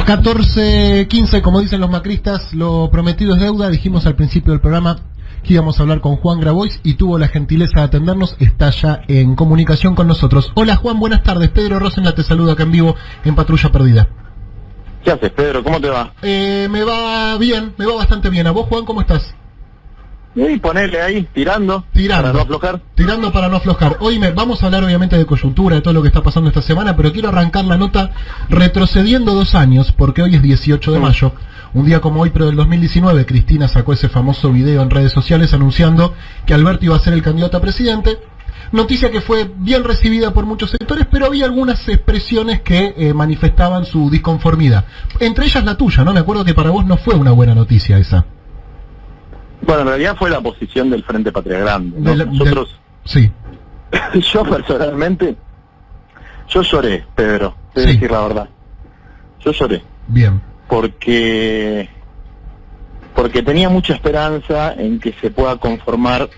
14:15, como dicen los macristas, lo prometido es deuda. Dijimos al principio del programa que íbamos a hablar con Juan Grabois y tuvo la gentileza de atendernos. Está ya en comunicación con nosotros. Hola Juan, buenas tardes. Pedro Rosenblatt te saluda acá en vivo en Patrulla Perdida. ¿Qué haces, Pedro? ¿Cómo te va? Me va bien, me va bastante bien. ¿A vos, Juan, cómo estás? Y ponele ahí, tirando para no aflojar. Tirando para no aflojar. Oíme, vamos a hablar obviamente de coyuntura, de todo lo que está pasando esta semana, pero quiero arrancar la nota retrocediendo 2 años, porque hoy es 18 de mayo. Un día como hoy, pero del 2019, Cristina sacó ese famoso video en redes sociales anunciando que Alberto iba a ser el candidato a presidente. Noticia que fue bien recibida por muchos sectores, pero había algunas expresiones que manifestaban su disconformidad. Entre ellas la tuya, ¿no? Me acuerdo que para vos no fue una buena noticia esa. Bueno, en realidad fue la posición del Frente Patria Grande, ¿no? Nosotros... Sí. Yo personalmente, yo lloré, Pedro, te voy a decir la verdad. Yo lloré. Bien. Porque tenía mucha esperanza en que se pueda conformar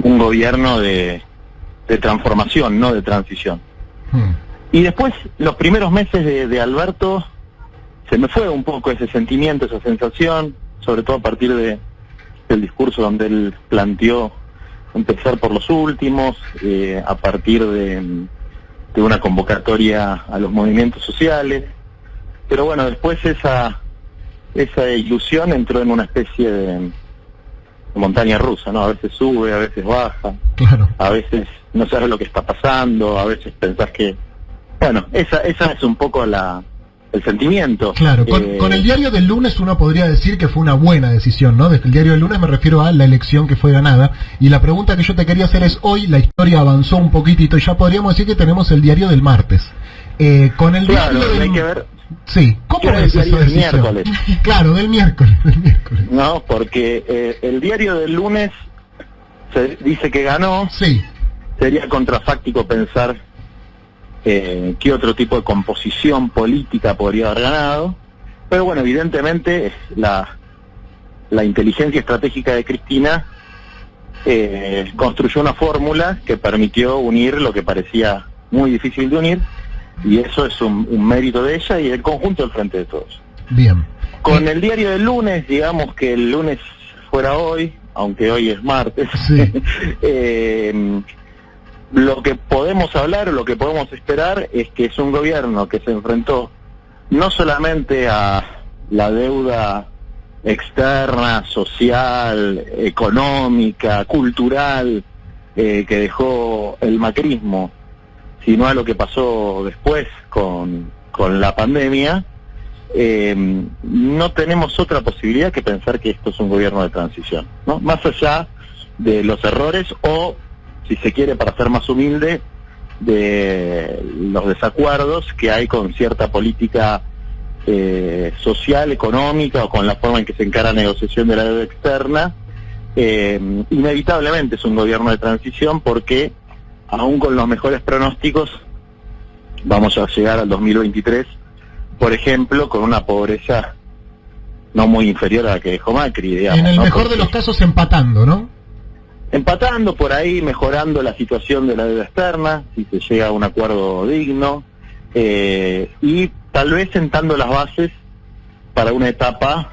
un gobierno de transformación, no de transición. Y después, los primeros meses de Alberto, se me fue un poco ese sentimiento, esa sensación, sobre todo a partir del discurso donde él planteó empezar por los últimos, a partir de una convocatoria a los movimientos sociales. Pero bueno, después esa ilusión entró en una especie de montaña rusa, ¿no? A veces sube, a veces baja, claro. A veces no sabes lo que está pasando, a veces pensás que... Bueno, esa es un poco el sentimiento. Claro, con el diario del lunes uno podría decir que fue una buena decisión, ¿no? Desde el diario del lunes me refiero a la elección que fue ganada. Y la pregunta que yo te quería hacer es, hoy la historia avanzó un poquitito y ya podríamos decir que tenemos el diario del martes. Con el claro, diario del... hay que ver... Sí, ¿cómo es esa decisión? Miércoles. Claro, del miércoles. No, porque el diario del lunes se dice que ganó. Sí. Sería contrafáctico pensar qué otro tipo de composición política podría haber ganado. Pero bueno, evidentemente la inteligencia estratégica de Cristina construyó una fórmula que permitió unir lo que parecía muy difícil de unir. Y eso es un mérito de ella y del conjunto del Frente de Todos. Bien. Con el diario del lunes, digamos que el lunes fuera hoy, aunque hoy es martes, sí. Lo que podemos hablar o lo que podemos esperar es que es un gobierno que se enfrentó no solamente a la deuda externa, social, económica, cultural, que dejó el macrismo, sino a lo que pasó después con la pandemia. No tenemos otra posibilidad que pensar que esto es un gobierno de transición, ¿no? Más allá de los errores o, si se quiere, para ser más humilde, de los desacuerdos que hay con cierta política social, económica o con la forma en que se encara la negociación de la deuda externa. Inevitablemente es un gobierno de transición porque aún con los mejores pronósticos, vamos a llegar al 2023, por ejemplo, con una pobreza no muy inferior a la que dejó Macri, digamos. En el mejor de los casos empatando, ¿no? Empatando, por ahí mejorando la situación de la deuda externa, si se llega a un acuerdo digno, y tal vez sentando las bases para una etapa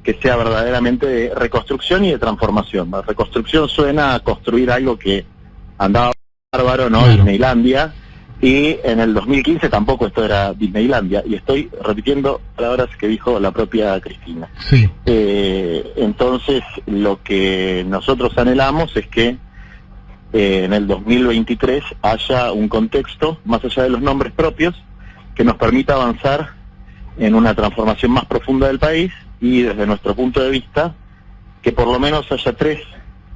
que sea verdaderamente de reconstrucción y de transformación. La reconstrucción suena a construir algo que andaba bárbaro, ¿no? Claro. Disneylandia, y en el 2015 tampoco esto era Disneylandia, y estoy repitiendo palabras que dijo la propia Cristina. Sí. Entonces, lo que nosotros anhelamos es que en el 2023 haya un contexto, más allá de los nombres propios, que nos permita avanzar en una transformación más profunda del país, y desde nuestro punto de vista, que por lo menos haya 3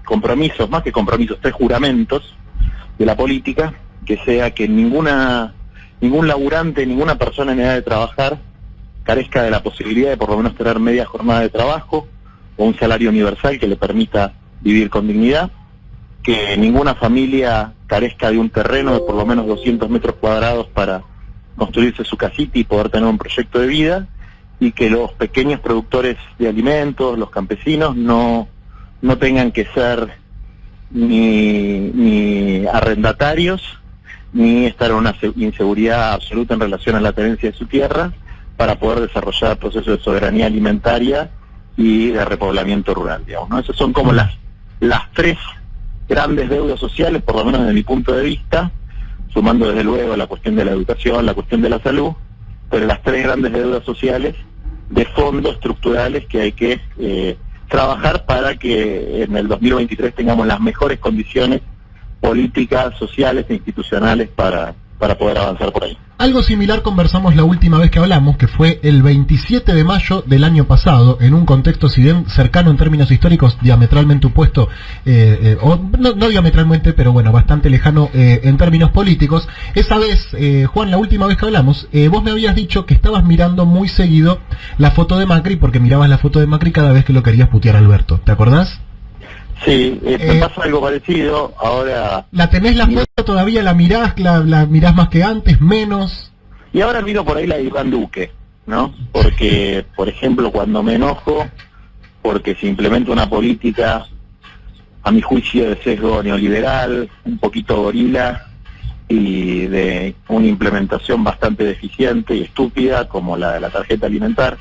compromisos, más que compromisos, 3 juramentos de la política, que sea que ningún laburante, ninguna persona en edad de trabajar carezca de la posibilidad de por lo menos tener media jornada de trabajo o un salario universal que le permita vivir con dignidad, que ninguna familia carezca de un terreno de por lo menos 200 metros cuadrados para construirse su casita y poder tener un proyecto de vida, y que los pequeños productores de alimentos, los campesinos, no tengan que ser ni arrendatarios, ni estar en una inseguridad absoluta en relación a la tenencia de su tierra, para poder desarrollar procesos de soberanía alimentaria y de repoblamiento rural, digamos, ¿no? Esas son como las tres grandes deudas sociales, por lo menos desde mi punto de vista, sumando desde luego la cuestión de la educación, la cuestión de la salud, pero las tres grandes deudas sociales de fondos estructurales que hay que trabajar para que en el 2023 tengamos las mejores condiciones políticas, sociales e institucionales para poder avanzar por ahí. Algo similar conversamos la última vez que hablamos, que fue el 27 de mayo del año pasado, en un contexto, si bien cercano en términos históricos, diametralmente opuesto, o no diametralmente, pero bueno, bastante lejano en términos políticos. Esa vez, Juan, la última vez que hablamos, vos me habías dicho que estabas mirando muy seguido la foto de Macri, porque mirabas la foto de Macri cada vez que lo querías putear a Alberto. ¿Te acordás? Sí, me pasa algo parecido ahora. ¿La tenés la foto todavía? ¿La mirás? ¿La mirás más que antes? ¿Menos? Y ahora miro por ahí la de Iván Duque, ¿no? Porque, por ejemplo, cuando me enojo, porque se implementa una política, a mi juicio, de sesgo neoliberal, un poquito gorila, y de una implementación bastante deficiente y estúpida, como la de la tarjeta alimentar,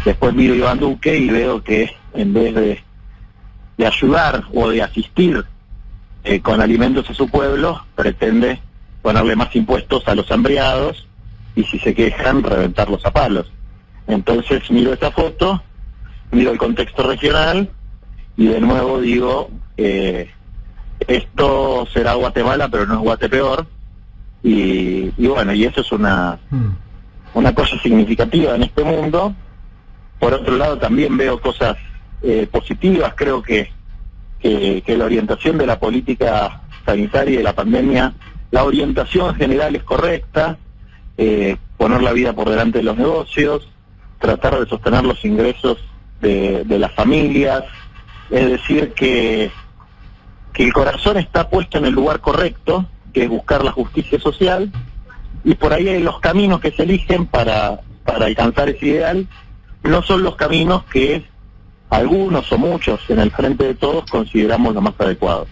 después miro a Iván Duque y veo que en vez de ayudar o de asistir con alimentos a su pueblo, pretende ponerle más impuestos a los hambriados y, si se quejan, reventarlos a palos. Entonces miro esta foto, miro el contexto regional y de nuevo digo, esto será Guatemala, pero no es Guatepeor, y bueno, y eso es una cosa significativa en este mundo. Por otro lado, también veo cosas positivas. Creo que la orientación de la política sanitaria y de la pandemia, la orientación general es correcta, poner la vida por delante de los negocios, tratar de sostener los ingresos de las familias, es decir, que el corazón está puesto en el lugar correcto, que es buscar la justicia social, y por ahí los caminos que se eligen para alcanzar ese ideal no son los caminos que algunos o muchos en el frente de todos consideramos los más adecuados.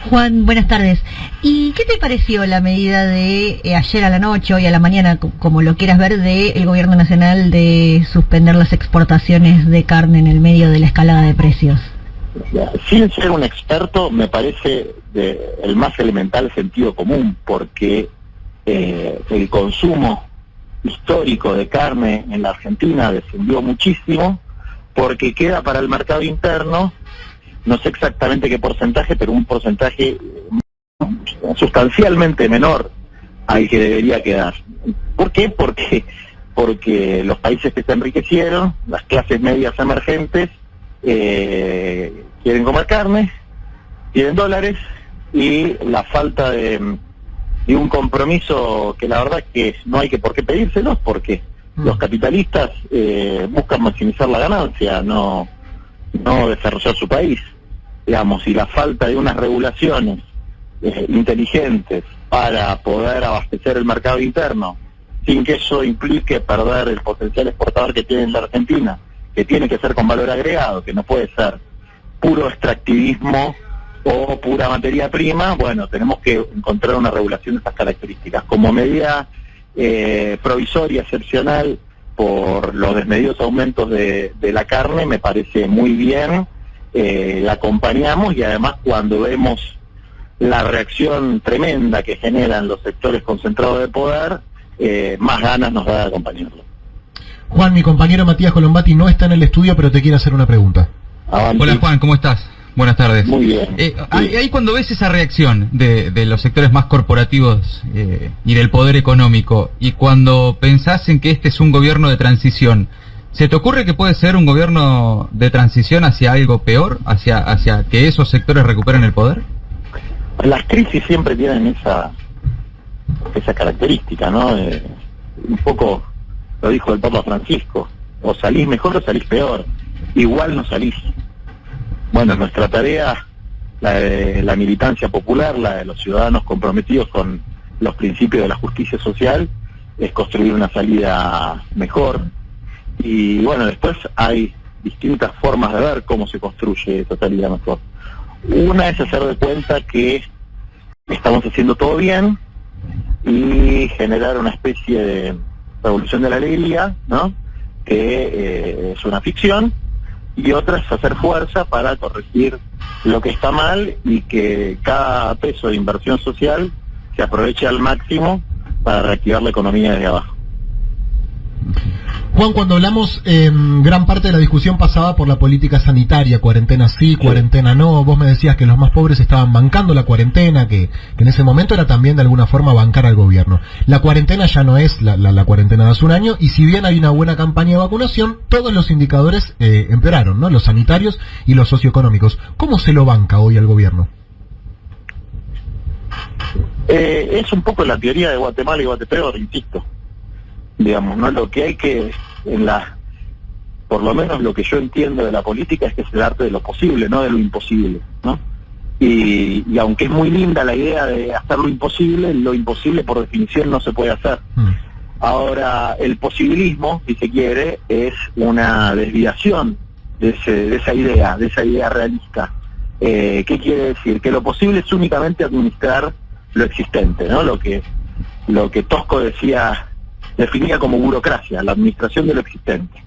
Juan, buenas tardes. ¿Y qué te pareció la medida de ayer a la noche, hoy a la mañana, como lo quieras ver, del Gobierno Nacional de suspender las exportaciones de carne en el medio de la escalada de precios? Sin ser un experto, me parece el más elemental sentido común, porque el consumo histórico de carne en la Argentina descendió muchísimo, porque queda para el mercado interno, no sé exactamente qué porcentaje, pero un porcentaje sustancialmente menor al que debería quedar. ¿Por qué? Porque los países que se enriquecieron, las clases medias emergentes, quieren comer carne, tienen dólares, y la falta de un compromiso que la verdad es que no hay que por qué pedírselos, porque los capitalistas buscan maximizar la ganancia, no desarrollar su país, digamos, y la falta de unas regulaciones inteligentes para poder abastecer el mercado interno, sin que eso implique perder el potencial exportador que tiene la Argentina, que tiene que ser con valor agregado, que no puede ser puro extractivismo o pura materia prima. Bueno, tenemos que encontrar una regulación de estas características. Como medida provisoria, excepcional, por los desmedidos aumentos de la carne, me parece muy bien, la acompañamos, y además cuando vemos la reacción tremenda que generan los sectores concentrados de poder, más ganas nos da de acompañarlo. Juan, mi compañero Matías Colombati no está en el estudio, pero te quiere hacer una pregunta. Avanti. Hola Juan, ¿cómo estás? Buenas tardes. Muy bien. Ahí cuando ves esa reacción de los sectores más corporativos y del poder económico, y cuando pensás en que este es un gobierno de transición, ¿se te ocurre que puede ser un gobierno de transición hacia algo peor? ¿Hacia que esos sectores recuperen el poder? Las crisis siempre tienen esa característica, ¿no? Un poco lo dijo el Papa Francisco: o salís mejor o salís peor, igual no salís. Bueno, nuestra tarea, la de la militancia popular, la de los ciudadanos comprometidos con los principios de la justicia social, es construir una salida mejor. Y bueno, después hay distintas formas de ver cómo se construye esa salida mejor. Una es hacer de cuenta que estamos haciendo todo bien y generar una especie Revolución de la Alegría, ¿no? Que es una ficción, y otra es hacer fuerza para corregir lo que está mal y que cada peso de inversión social se aproveche al máximo para reactivar la economía desde abajo. Juan, cuando hablamos, gran parte de la discusión pasaba por la política sanitaria, cuarentena sí, cuarentena no. Vos me decías que los más pobres estaban bancando la cuarentena, que en ese momento era también de alguna forma bancar al gobierno. La cuarentena ya no es la cuarentena de hace un año, y si bien hay una buena campaña de vacunación, todos los indicadores empeoraron, ¿no? Los sanitarios y los socioeconómicos. ¿Cómo se lo banca hoy al gobierno? Es un poco la teoría de Guatemala y Guatepeor, insisto. Digamos, ¿no? Lo que hay que, por lo menos lo que yo entiendo de la política es que es el arte de lo posible, no de lo imposible, ¿no? Y aunque es muy linda la idea de hacer lo imposible por definición no se puede hacer. Ahora, el posibilismo, si se quiere, es una desviación de esa idea realista. ¿Qué quiere decir? Que lo posible es únicamente administrar lo existente, ¿no? Lo que Tosco definía como burocracia, la administración de lo existente.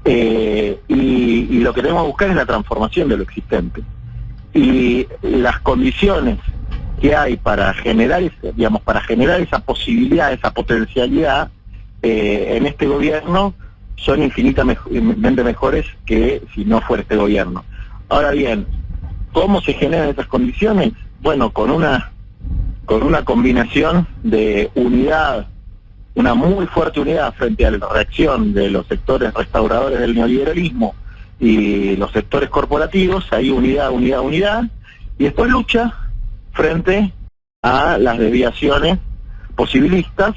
Y lo que tenemos que buscar es la transformación de lo existente. Y las condiciones que hay para generar esa posibilidad, esa potencialidad en este gobierno son infinitamente mejores que si no fuera este gobierno. Ahora bien, ¿cómo se generan esas condiciones? Bueno, con una combinación de unidad, una muy fuerte unidad frente a la reacción de los sectores restauradores del neoliberalismo y los sectores corporativos. Hay unidad, y después lucha frente a las desviaciones posibilistas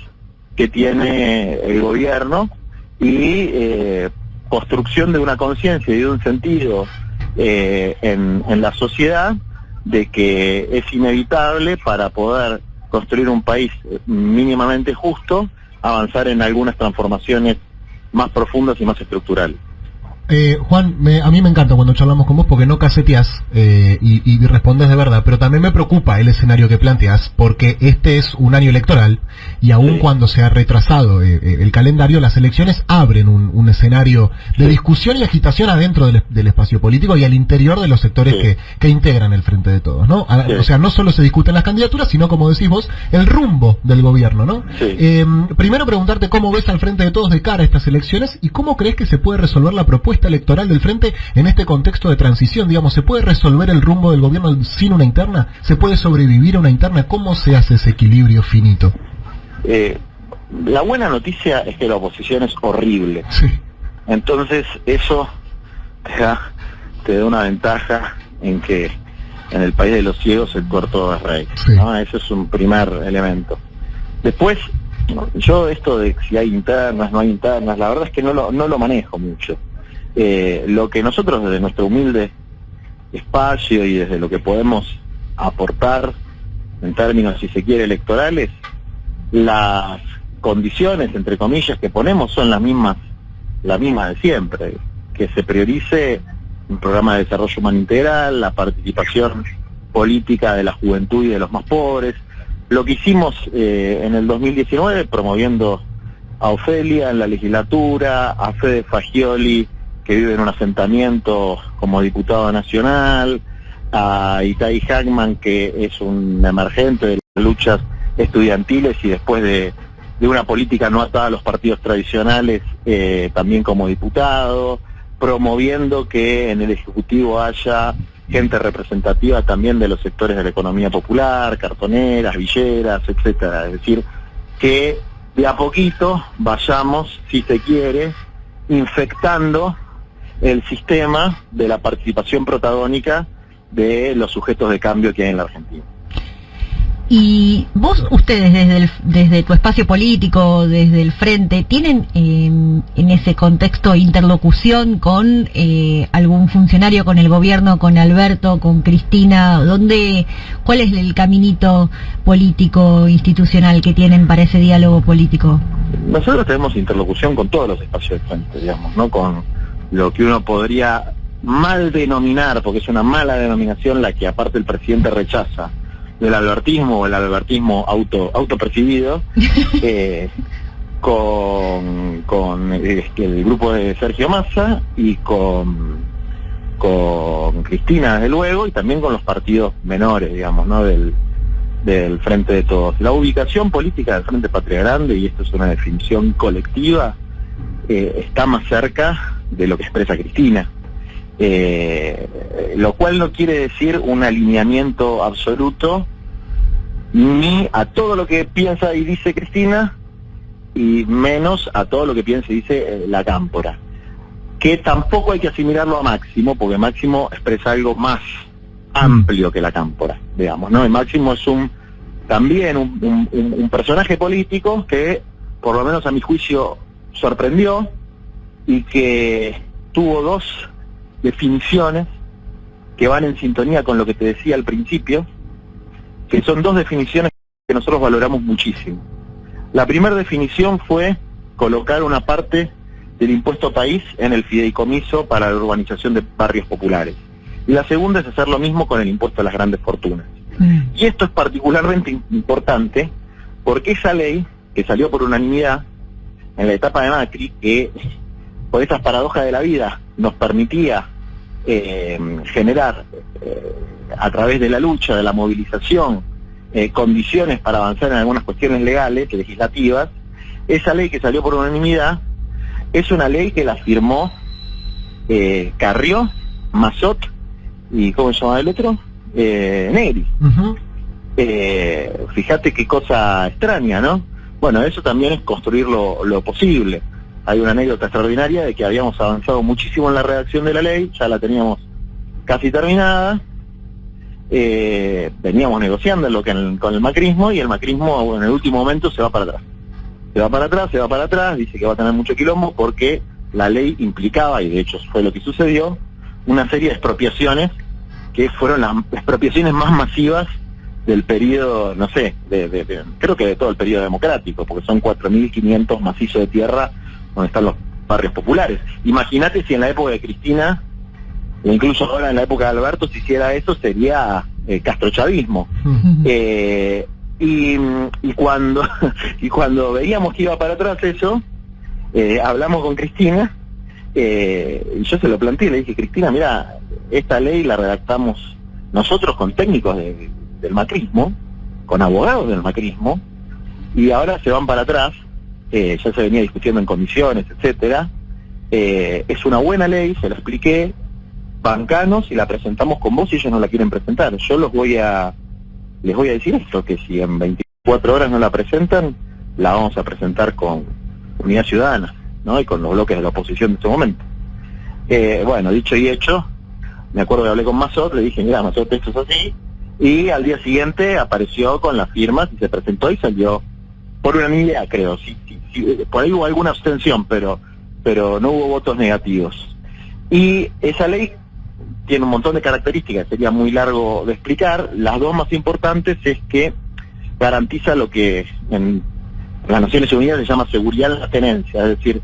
que tiene el gobierno, y construcción de una conciencia y de un sentido en la sociedad de que es inevitable, para poder construir un país mínimamente justo, avanzar en algunas transformaciones más profundas y más estructurales. Juan, a mí me encanta cuando charlamos con vos porque no caseteás y respondes de verdad, pero también me preocupa el escenario que planteas, porque este es un año electoral y aun cuando se ha retrasado el calendario, las elecciones abren un escenario de discusión y agitación adentro del espacio político y al interior de los sectores que integran el Frente de Todos, ¿no? O sea, no solo se discuten las candidaturas, sino, como decís vos, el rumbo del gobierno, ¿no? Primero preguntarte cómo ves al Frente de Todos de cara a estas elecciones y cómo crees que se puede resolver la propuesta electoral del Frente en este contexto de transición. Digamos, ¿se puede resolver el rumbo del gobierno sin una interna? ¿Se puede sobrevivir a una interna? ¿Cómo se hace ese equilibrio finito? La buena noticia es que la oposición es horrible. Entonces eso te da una ventaja en que en el país de los ciegos el tuerto es rey, ¿no? Ese es un primer elemento. Después, yo esto de si hay internas, no hay internas, la verdad es que no lo manejo mucho. Lo que nosotros desde nuestro humilde espacio y desde lo que podemos aportar en términos, si se quiere, electorales, las condiciones, entre comillas, que ponemos son las mismas de siempre: que se priorice un programa de desarrollo humano integral, la participación política de la juventud y de los más pobres. Lo que hicimos en el 2019, promoviendo a Ofelia en la legislatura, a Fede Fagioli, que vive en un asentamiento como diputado nacional, a Itai Hackman, que es un emergente de las luchas estudiantiles y después de una política no atada a los partidos tradicionales, también como diputado, promoviendo que en el Ejecutivo haya gente representativa también de los sectores de la economía popular, cartoneras, villeras, etcétera. Es decir, que de a poquito vayamos, si se quiere, infectando el sistema de la participación protagónica de los sujetos de cambio que hay en la Argentina. Y ustedes desde tu espacio político, desde el Frente, ¿tienen en ese contexto interlocución con algún funcionario, con el gobierno, con Alberto, con Cristina? ¿Cuál es el caminito político, institucional que tienen para ese diálogo político? Nosotros tenemos interlocución con todos los espacios del Frente, digamos, ¿no? Con lo que uno podría mal denominar, porque es una mala denominación la que aparte el presidente rechaza, del albertismo o el albertismo autopercibido, con el grupo de Sergio Massa y con Cristina, desde luego, y también con los partidos menores, digamos, ¿no? del Frente de Todos. La ubicación política del Frente Patria Grande, y esto es una definición colectiva, está más cerca de lo que expresa Cristina. Lo cual no quiere decir un alineamiento absoluto ni a todo lo que piensa y dice Cristina, y menos a todo lo que piensa y dice la Cámpora, que tampoco hay que asimilarlo a Máximo, porque Máximo expresa algo más amplio que la Cámpora, digamos, ¿no? Y Máximo es también un personaje político que, por lo menos a mi juicio, sorprendió, y que tuvo dos definiciones que van en sintonía con lo que te decía al principio, que son dos definiciones que nosotros valoramos muchísimo. La primera definición fue colocar una parte del impuesto país en el fideicomiso para la urbanización de barrios populares. Y la segunda es hacer lo mismo con el impuesto a las grandes fortunas. Y esto es particularmente importante porque esa ley, que salió por unanimidad en la etapa de Macri, que por estas paradojas de la vida nos permitía generar a través de la lucha, de la movilización, condiciones para avanzar en algunas cuestiones legales, legislativas. Esa ley que salió por unanimidad es una ley que la firmó Carrió, Massot y ¿cómo se llama el otro? Negri. Fíjate qué cosa extraña, ¿no? Bueno, eso también es construir lo posible. Hay una anécdota extraordinaria de que habíamos avanzado muchísimo en la redacción de la ley, ya la teníamos casi terminada, veníamos negociando con el macrismo, y el macrismo en el último momento se va para atrás. Se va para atrás, dice que va a tener mucho quilombo porque la ley implicaba, y de hecho fue lo que sucedió, una serie de expropiaciones que fueron las expropiaciones más masivas del periodo, no sé, creo que de todo el periodo democrático, porque son 4.500 macizos de tierra donde están los barrios populares. Imagínate si en la época de Cristina, e incluso ahora en la época de Alberto, se hiciera eso, sería castrochavismo. Y cuando veíamos que iba para atrás eso, hablamos con Cristina, y yo se lo planteé, le dije: Cristina, mira, esta ley la redactamos nosotros con técnicos del macrismo, con abogados del macrismo, y ahora se van para atrás, ya se venía discutiendo en comisiones, etcétera. Es una buena ley, se la expliqué, bancanos, y la presentamos con vos, y ellos no la quieren presentar. Yo les voy a decir esto, que si en 24 horas no la presentan, la vamos a presentar con Unidad Ciudadana, ¿no? Y con los bloques de la oposición de este momento. Bueno, dicho y hecho, me acuerdo que hablé con Massot, le dije: mira, Massot, esto es así, y al día siguiente apareció con las firmas y se presentó y salió por unanimidad, creo. Sí, por ahí hubo alguna abstención, pero no hubo votos negativos. Y esa ley tiene un montón de características, sería muy largo de explicar. Las dos más importantes es que garantiza lo que en las Naciones Unidas se llama seguridad en la tenencia, es decir,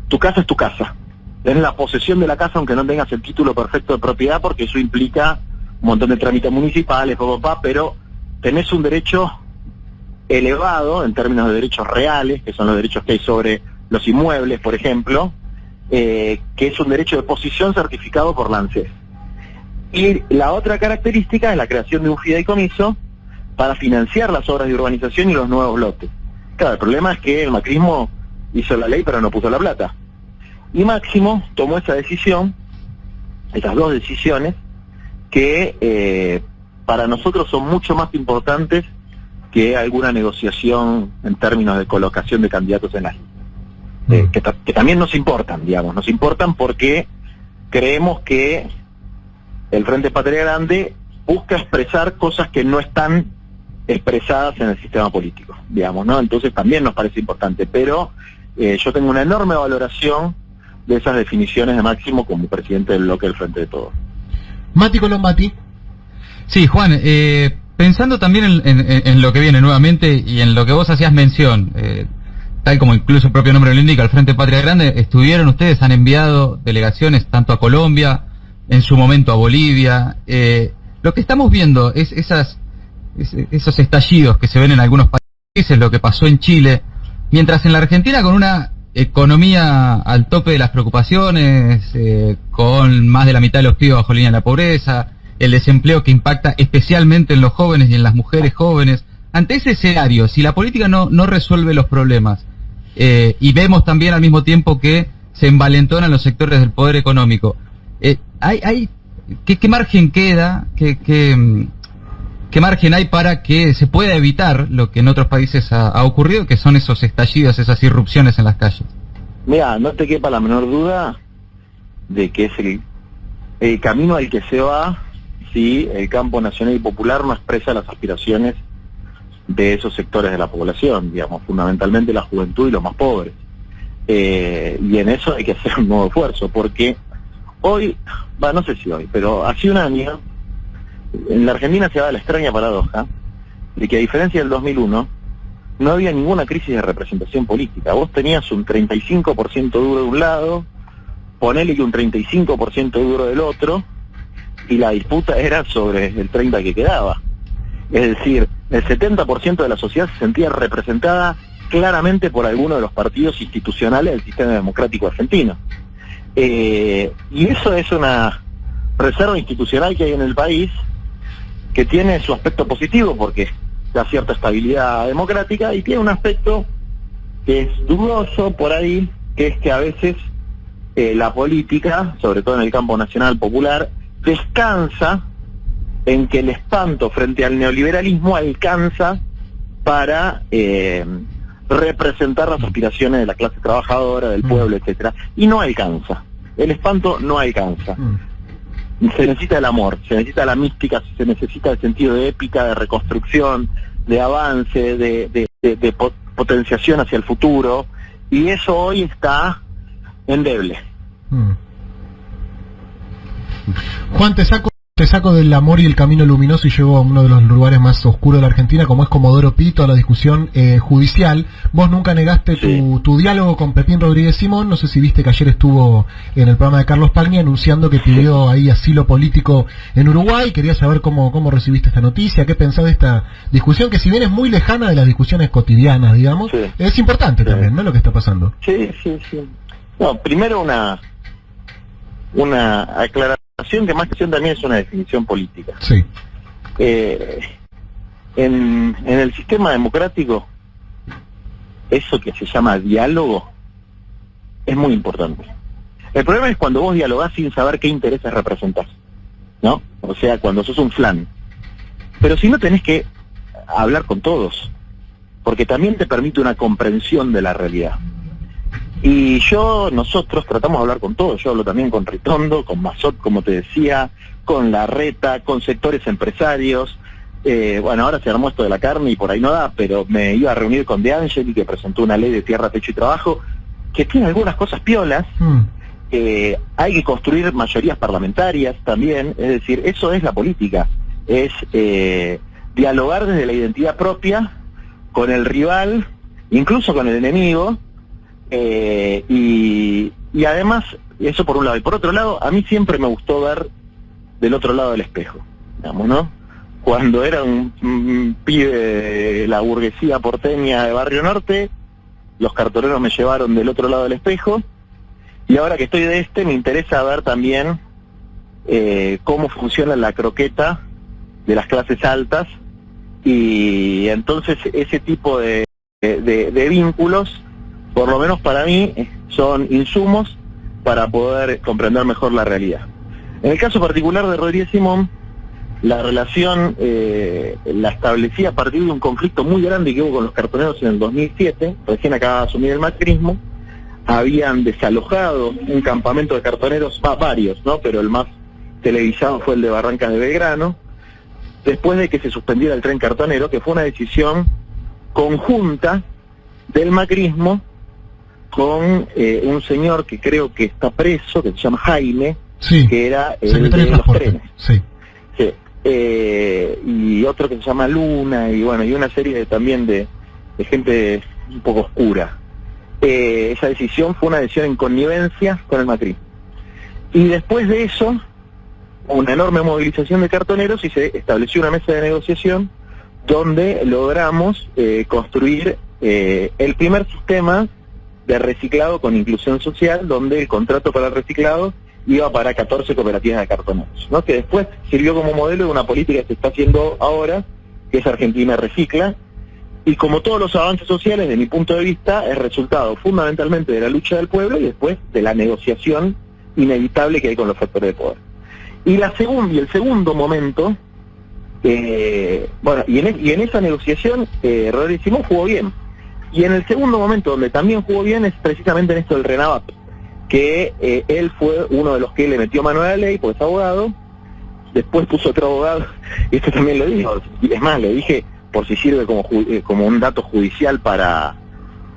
tu casa es tu casa, tenés la posesión de la casa aunque no tengas el título perfecto de propiedad, porque eso implica un montón de trámites municipales, pero tenés un derecho elevado en términos de derechos reales, que son los derechos que hay sobre los inmuebles, por ejemplo, que es un derecho de posición certificado por la ANSES. Y la otra característica es la creación de un fideicomiso para financiar las obras de urbanización y los nuevos lotes. Claro, el problema es que el macrismo hizo la ley pero no puso la plata. Y Máximo tomó esa decisión, esas dos decisiones, que para nosotros son mucho más importantes que alguna negociación en términos de colocación de candidatos en la lista. Que también nos importan, digamos, nos importan porque creemos que el Frente Patria Grande busca expresar cosas que no están expresadas en el sistema político, digamos, ¿no? Entonces también nos parece importante, pero yo tengo una enorme valoración de esas definiciones de Máximo como presidente del bloque del Frente de Todos. Mati Colombati. Sí, Juan, pensando también en lo que viene nuevamente y en lo que vos hacías mención, tal como incluso el propio nombre lo indica, el Frente Patria Grande, ustedes han enviado delegaciones tanto a Colombia, en su momento a Bolivia. Lo que estamos viendo es esos estallidos que se ven en algunos países, lo que pasó en Chile, Mientras en la Argentina, con una economía al tope de las preocupaciones, con más de la mitad de los pibes bajo la línea de la pobreza, el desempleo que impacta especialmente en los jóvenes y en las mujeres jóvenes, ante ese escenario, si la política no resuelve los problemas, y vemos también al mismo tiempo que se envalentonan los sectores del poder económico, ¿qué margen queda? ¿Qué margen hay para que se pueda evitar lo que en otros países ha ocurrido, que son esos estallidos, esas irrupciones en las calles? Mira, no te quepa la menor duda de que es el camino al que se va si el campo nacional y popular no expresa las aspiraciones de esos sectores de la población, digamos, fundamentalmente la juventud y los más pobres. Y en eso hay que hacer un nuevo esfuerzo, porque hoy, no sé si hoy, pero hace un año, en la Argentina se daba la extraña paradoja de que, a diferencia del 2001, no había ninguna crisis de representación política. Vos tenías un 35% duro de un lado, ponele que un 35% duro del otro, y la disputa era sobre el 30% que quedaba. Es decir, el 70% de la sociedad se sentía representada claramente por alguno de los partidos institucionales del sistema democrático argentino. Y eso es una reserva institucional que hay en el país, que tiene su aspecto positivo porque da cierta estabilidad democrática, y tiene un aspecto que es dudoso por ahí, que es que a veces la política, sobre todo en el campo nacional popular, descansa en que el espanto frente al neoliberalismo alcanza para representar las aspiraciones de la clase trabajadora, del pueblo, etcétera, y no alcanza. El espanto no alcanza. Se necesita el amor, se necesita la mística, se necesita el sentido de épica, de reconstrucción, de avance, de potenciación hacia el futuro, y eso hoy está endeble. Juan, te saco del amor y el camino luminoso y llevo a uno de los lugares más oscuros de la Argentina, como es Comodoro Pi, toda la discusión judicial. Vos nunca negaste tu diálogo con Pepín Rodríguez Simón. No sé si viste que ayer estuvo en el programa de Carlos Pagni anunciando que pidió ahí asilo político en Uruguay. Quería saber cómo recibiste esta noticia, qué pensás de esta discusión, que si bien es muy lejana de las discusiones cotidianas, digamos, es importante también, ¿no?, lo que está pasando. Sí. No, primero una aclaración, que más que también es una definición política. Sí. En el sistema democrático, eso que se llama diálogo es muy importante. El problema es cuando vos dialogás sin saber qué intereses representás, ¿no? O sea, cuando sos un flan. Pero si no, tenés que hablar con todos, porque también te permite una comprensión de la realidad. Y nosotros tratamos de hablar con todos. Yo hablo también con Ritondo, con Mazot, como te decía, con Larreta, con sectores empresarios. Ahora se armó esto de la carne y por ahí no da, pero me iba a reunir con De Angeli, que presentó una ley de tierra, techo y trabajo, que tiene algunas cosas piolas. Hay que construir mayorías parlamentarias también, es decir, eso es la política, es dialogar desde la identidad propia con el rival, incluso con el enemigo. Y además, eso por un lado. Y por otro lado, a mí siempre me gustó ver del otro lado del espejo, digamos, ¿no? Cuando era un pibe de la burguesía porteña de Barrio Norte, los cartoneros me llevaron del otro lado del espejo, y ahora que estoy de me interesa ver también cómo funciona la croqueta de las clases altas, y entonces ese tipo de vínculos, por lo menos para mí, son insumos para poder comprender mejor la realidad. En el caso particular de Rodríguez Simón, la relación la establecí a partir de un conflicto muy grande que hubo con los cartoneros en el 2007, recién acababa de asumir el macrismo. Habían desalojado un campamento de cartoneros, varios, ¿no?, pero el más televisado fue el de Barrancas de Belgrano, después de que se suspendiera el tren cartonero, que fue una decisión conjunta del macrismo con un señor que creo que está preso, que se llama Jaime, que era el de los trenes. Y otro que se llama Luna, y bueno, y una serie también de gente un poco oscura. Esa decisión fue una decisión en connivencia con el macrismo. Y después de eso, una enorme movilización de cartoneros, y se estableció una mesa de negociación donde logramos construir el primer sistema de reciclado con inclusión social, donde el contrato para el reciclado iba para 14 cooperativas de cartoneros, ¿no? Que después sirvió como modelo de una política que se está haciendo ahora, que es Argentina Recicla, y como todos los avances sociales, de mi punto de vista, es resultado fundamentalmente de la lucha del pueblo y después de la negociación inevitable que hay con los factores de poder. Y el segundo momento, y en esa negociación Rodríguez Simón jugó bien. Y en el segundo momento donde también jugó bien es precisamente en esto del RENAVAP, que él fue uno de los que le metió mano a la ley, porque es abogado, después puso otro abogado, y esto también lo dijo, es más, le dije, por si sirve como un dato judicial para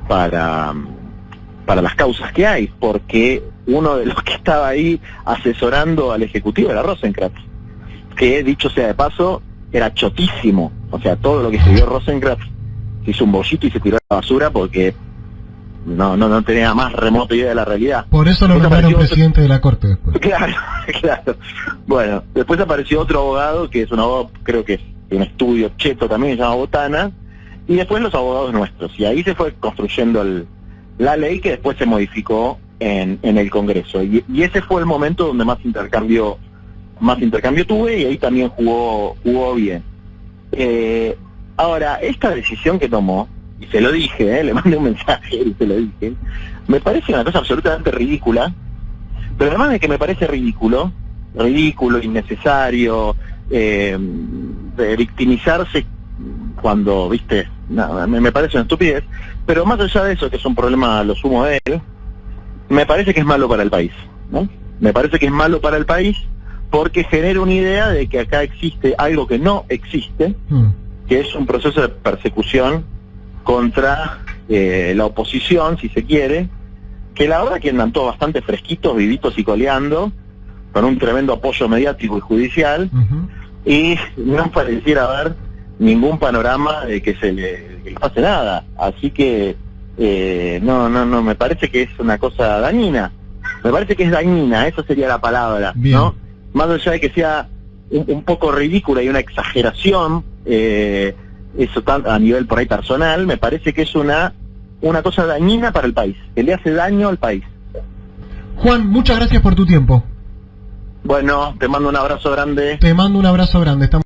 las causas que hay, porque uno de los que estaba ahí asesorando al Ejecutivo era Rosenkrantz, que dicho sea de paso, era chotísimo, o sea, todo lo que escribió Rosenkrantz se hizo un bollito y se tiró a la basura porque no tenía más remota idea de la realidad. Por eso lo nombraron presidente de la Corte después. Claro. Bueno, después apareció otro abogado, que es un abogado, creo que es de un estudio cheto también, se llama Botana, y después los abogados nuestros, y ahí se fue construyendo la ley que después se modificó en el Congreso, y ese fue el momento donde más intercambio tuve, y ahí también jugó bien. Ahora, esta decisión que tomó, y se lo dije, le mandé un mensaje y se lo dije, me parece una cosa absolutamente ridícula, pero además de que me parece ridículo, innecesario, de victimizarse cuando, viste, me parece una estupidez, pero más allá de eso, que es un problema a lo sumo de él, me parece que es malo para el país, ¿no? Me parece que es malo para el país porque genera una idea de que acá existe algo que no existe, que es un proceso de persecución contra la oposición, si se quiere, que la verdad que andan todos bastante fresquitos, vivitos y coleando, con un tremendo apoyo mediático y judicial, y no pareciera haber ningún panorama de que le pase nada. Así que no, me parece que es una cosa dañina. Me parece que es dañina, esa sería la palabra, ¿no? Más allá de que sea un poco ridícula y una exageración, eso a nivel por ahí personal, me parece que es una cosa dañina para el país, que le hace daño al país. Juan, muchas gracias por tu tiempo. Bueno, te mando un abrazo grande. Te mando un abrazo grande. Estamos